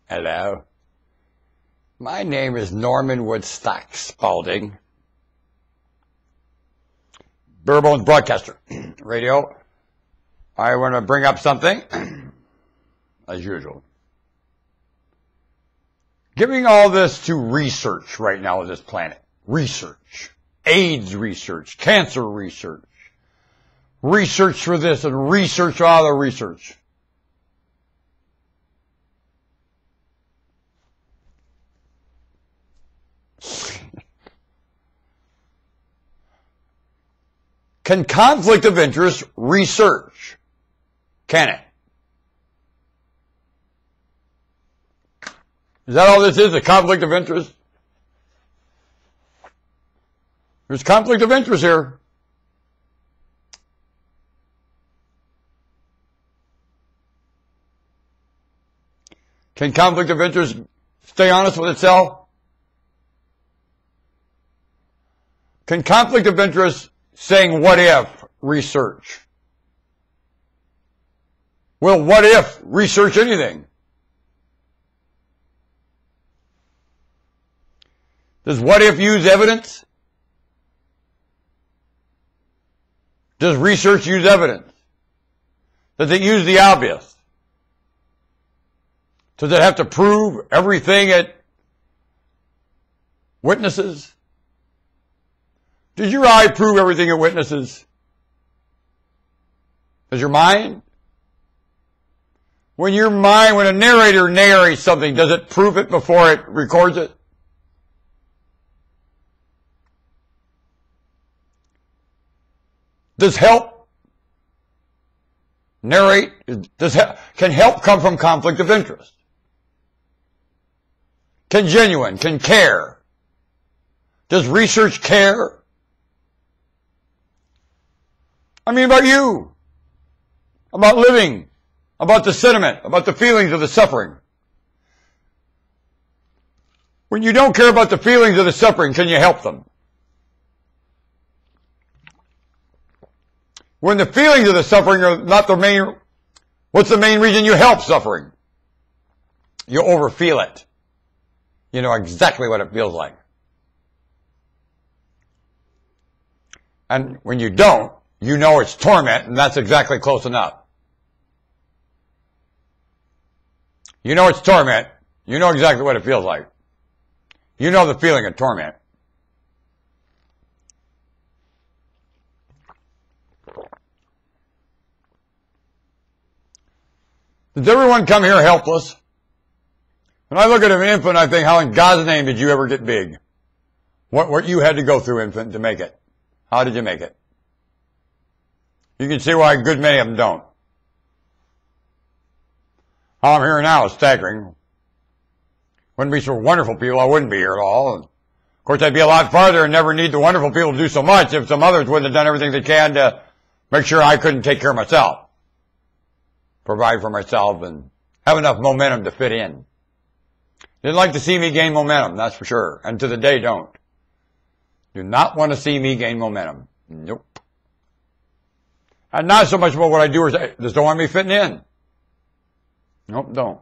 Hello. My name is Norman Woodstock Spaulding. Barebones Broadcaster Radio. I want to bring up something, as usual. Giving all this to research right now on this planet. Research. AIDS research. Cancer research. Research for this and research for other research. Can conflict of interest research? Can it? Is that all this is, a conflict of interest? There's conflict of interest here. Can conflict of interest stay honest with itself? Can conflict of interest saying what if research? Will what if research anything? Does what if use evidence? Does research use evidence? Does it use the obvious? Does it have to prove everything it witnesses? Does your eye prove everything it witnesses? Does your mind? When a narrator narrates something, does it prove it before it records it? Does help narrate? Can help come from conflict of interest? Can care? Does research care? I mean about you, about living, about the sentiment, about the feelings of the suffering. When you don't care about the feelings of the suffering, can you help them? When the feelings of the suffering are not the main, what's the main reason you help suffering? You overfeel it. You know exactly what it feels like. And when you don't, you know it's torment, and that's exactly close enough. You know it's torment. You know exactly what it feels like. You know the feeling of torment. Does everyone come here helpless? When I look at an infant, I think, how in God's name did you ever get big? What you had to go through, infant, to make it. How did you make it? You can see why a good many of them don't. How I'm here now is staggering. Wouldn't be so wonderful people, I wouldn't be here at all. And of course, I'd be a lot farther and never need the wonderful people to do so much if some others wouldn't have done everything they can to make sure I couldn't take care of myself. Provide for myself and have enough momentum to fit in. Didn't like to see me gain momentum, that's for sure. And to the day, don't. Do not want to see me gain momentum. Nope. And not so much about what I do or say. Just don't want me fitting in. Nope, don't.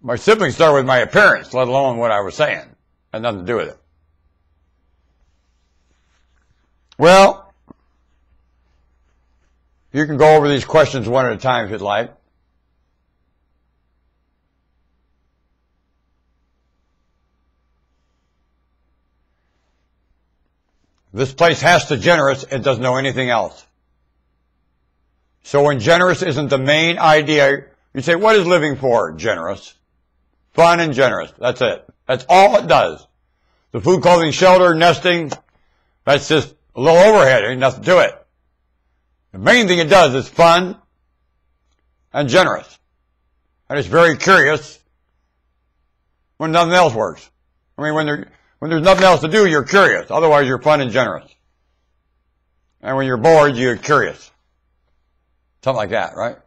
My siblings start with my appearance, let alone what I was saying. Had nothing to do with it. Well, you can go over these questions one at a time if you'd like. This place has to generous, it doesn't know anything else. So when generous isn't the main idea, you say, what is living for? Generous. Fun and generous. That's it. That's all it does. The food, clothing, shelter, nesting, that's just a little overhead. There ain't nothing to it. The main thing it does is fun and generous. And it's very curious when nothing else works. I mean, when there's nothing else to do, you're curious. Otherwise, you're fun and generous. And when you're bored, you're curious. Something like that, right?